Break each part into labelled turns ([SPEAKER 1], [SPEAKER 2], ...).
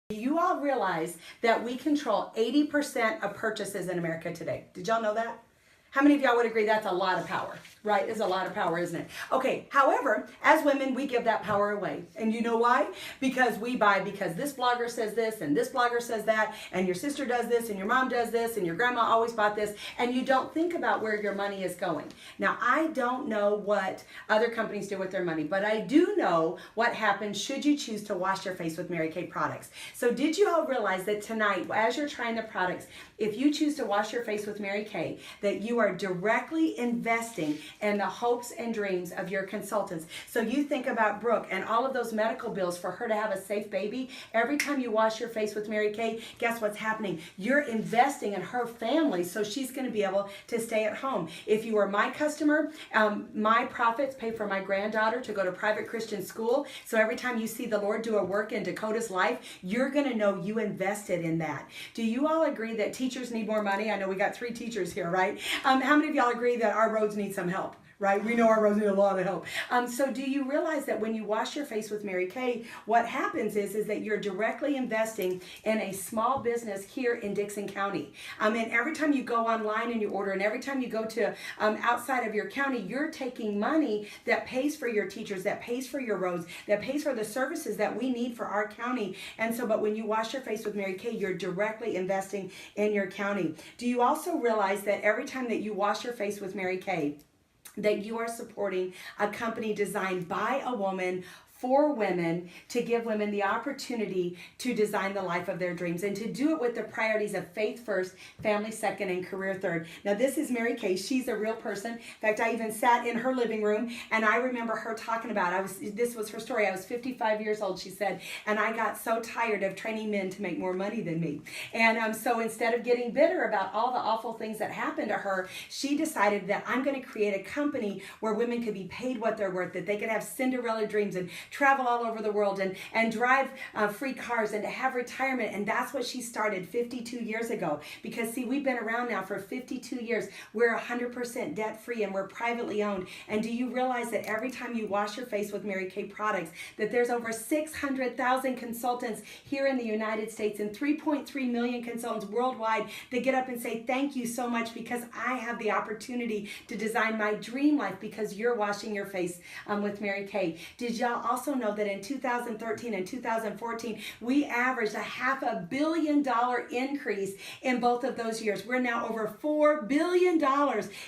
[SPEAKER 1] Do you all realize that we control 80% of purchases in America today? Did y'all know that? How many of y'all would agree that's a lot of power, right? It's a lot of power, isn't it? Okay, however, as women, we give that power away. And you know why? Because we buy because this blogger says this and this blogger says that, and your sister does this and your mom does this and your grandma always bought this, and you don't think about where your money is going. Now, I don't know what other companies do with their money, but I do know what happens should you choose to wash your face with Mary Kay products. So did you all realize that tonight, as you're trying the products, if you choose to wash your face with Mary Kay, that you are directly investing in the hopes and dreams of your consultants. So you think about Brooke and all of those medical bills for her to have a safe baby. Every time you wash your face with Mary Kay, guess what's happening? You're investing in her family so she's going to be able to stay at home. If you are my customer, my profits pay for my granddaughter to go to private Christian school. So every time you see the Lord do a work in Dakota's life, you're going to know you invested in that. Do you all agree that teachers need more money? I know we got 3 teachers here, right? How many of y'all agree that our roads need some help? Right? We know our roads need a lot of help. So do you realize that when you wash your face with Mary Kay, what happens is that you're directly investing in a small business here in Dickson County. And every time you go online and you order, and every time you go to outside of your county, you're taking money that pays for your teachers, that pays for your roads, that pays for the services that we need for our county. And so, but when you wash your face with Mary Kay, you're directly investing in your county. Do you also realize that every time that you wash your face with Mary Kay, that you are supporting a company designed by a woman for women to give women the opportunity to design the life of their dreams and to do it with the priorities of faith first, family second, and career third. Now this is Mary Kay. She's a real person. In fact, I even sat in her living room and I remember her talking about, this was her story. I was 55 years old, she said, and I got so tired of training men to make more money than me. And so instead of getting bitter about all the awful things that happened to her, she decided that I'm going to create a company where women could be paid what they're worth, that they could have Cinderella dreams and travel all over the world and drive free cars and to have retirement. And that's what she started 52 years ago. Because see, we've been around now for 52 years. We're 100% debt free and we're privately owned. And do you realize that every time you wash your face with Mary Kay products, that there's over 600,000 consultants here in the United States and 3.3 million consultants worldwide that get up and say, thank you so much because I have the opportunity to design my dream life because you're washing your face with Mary Kay. Did y'all also know that in 2013 and 2014, we averaged a $500 million increase in both of those years. We're now over $4 billion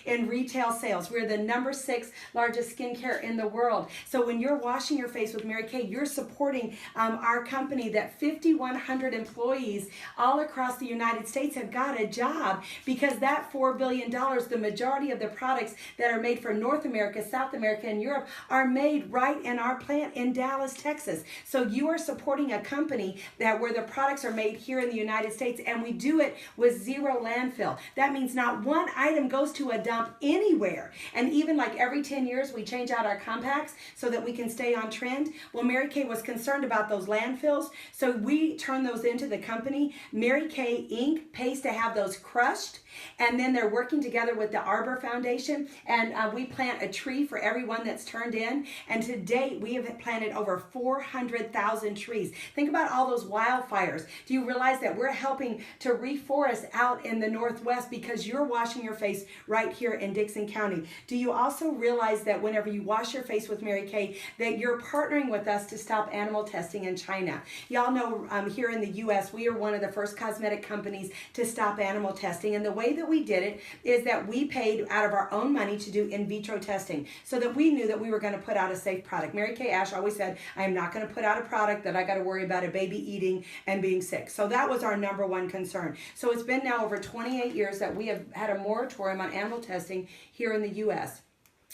[SPEAKER 1] in retail sales. We're the number 6 largest skincare in the world. So when you're washing your face with Mary Kay, you're supporting our company that 5,100 employees all across the United States have got a job because that $4 billion, the majority of the products that are made for North America, South America, and Europe are made right in our plant in Dallas, Texas. So you are supporting a company where the products are made here in the United States and we do it with 0 landfill. That means not one item goes to a dump anywhere. And even like every 10 years we change out our compacts so that we can stay on trend. Well, Mary Kay was concerned about those landfills, so we turn those into the company. Mary Kay Inc. pays to have those crushed, and then they're working together with the Arbor Foundation, and we plant a tree for every one that's turned in. And to date, we have planted over 400,000 trees. Think about all those wildfires. Do you realize that we're helping to reforest out in the Northwest because you're washing your face right here in Dickson County? Do you also realize that whenever you wash your face with Mary Kay, that you're partnering with us to stop animal testing in China? Y'all know here in the U.S., we are one of the first cosmetic companies to stop animal testing. And the way that we did it is that we paid out of our own money to do in vitro testing so that we knew that we were going to put out a safe product. Mary Kay Ash always said, I am not going to put out a product that I got to worry about a baby eating and being sick. So that was our number one concern. So it's been now over 28 years that we have had a moratorium on animal testing here in the U.S.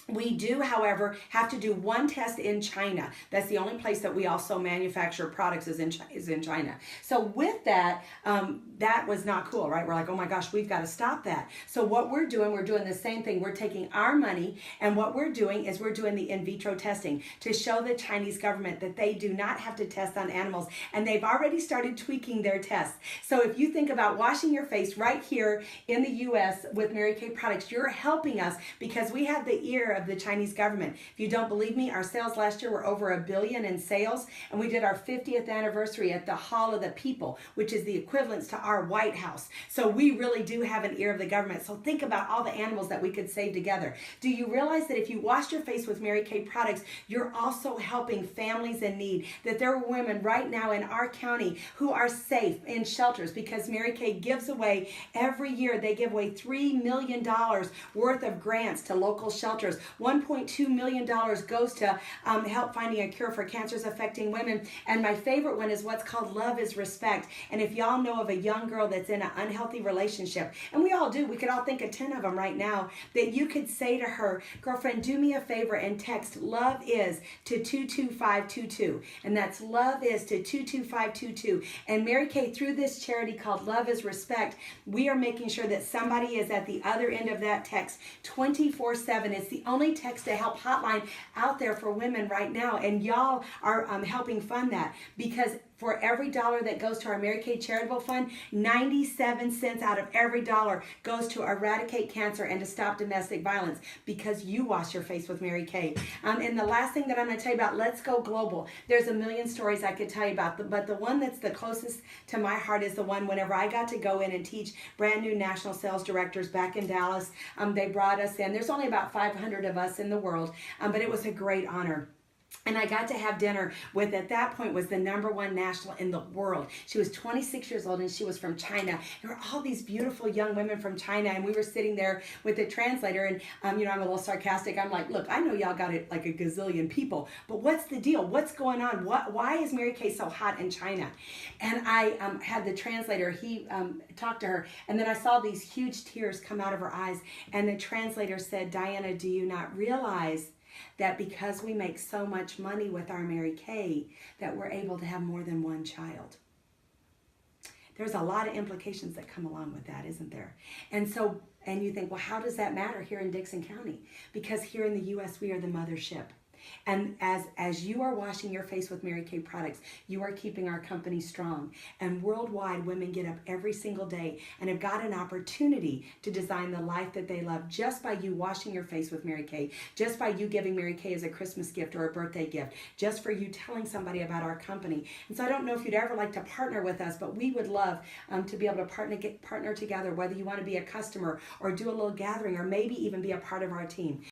[SPEAKER 1] We do, however, have to do one test in China. That's the only place that we also manufacture products is in China. So with that, that was not cool, right? We're like, oh my gosh, we've got to stop that. So what we're doing the same thing. We're taking our money and what we're doing is we're doing the in vitro testing to show the Chinese government that they do not have to test on animals. And they've already started tweaking their tests. So if you think about washing your face right here in the U.S. with Mary Kay products, you're helping us because we have the ear of the Chinese government. If you don't believe me, our sales last year were over $1 billion in sales, and we did our 50th anniversary at the Hall of the People, which is the equivalent to our White House. So we really do have an ear of the government. So think about all the animals that we could save together. Do you realize that if you wash your face with Mary Kay products, you're also helping families in need? That there are women right now in our county who are safe in shelters because Mary Kay gives away every year. They give away $3 million worth of grants to local shelters. $1.2 million goes to help finding a cure for cancers affecting women. And my favorite one is what's called Love is Respect. And if y'all know of a young girl that's in an unhealthy relationship, and we all do, we could all think of 10 of them right now, that you could say to her, girlfriend, do me a favor and text Love Is to 22522. And that's Love Is to 22522. And Mary Kay, through this charity called Love is Respect, we are making sure that somebody is at the other end of that text 24/7. It's the only text to help hotline out there for women right now. And y'all are helping fund that, because for every dollar that goes to our Mary Kay Charitable Fund, 97 cents out of every dollar goes to eradicate cancer and to stop domestic violence, because you wash your face with Mary Kay. And the last thing that I'm going to tell you about, let's go global. There's a million stories I could tell you about, but the one that's the closest to my heart is the one whenever I got to go in and teach brand new national sales directors back in Dallas. They brought us in. There's only about 500 of us in the world, but it was a great honor. And I got to have dinner with, at that point, was the #1 national in the world. She was 26 years old and she was from China. There were all these beautiful young women from China, and we were sitting there with a translator, and I'm a little sarcastic. I'm like, look, I know y'all got it like a gazillion people, but what's the deal? What's going on? Why is Mary Kay so hot in China? And I had the translator, he talked to her, and then I saw these huge tears come out of her eyes, and the translator said, Diana, do you not realize that because we make so much money with our Mary Kay, that we're able to have more than one child? There's a lot of implications that come along with that, isn't there? And you think, well, how does that matter here in Dickson County? Because here in the U.S., we are the mothership. And as you are washing your face with Mary Kay products, you are keeping our company strong. And worldwide, women get up every single day and have got an opportunity to design the life that they love just by you washing your face with Mary Kay, just by you giving Mary Kay as a Christmas gift or a birthday gift, just for you telling somebody about our company. And so I don't know if you'd ever like to partner with us, but we would love to be able to partner together, whether you want to be a customer or do a little gathering or maybe even be a part of our team.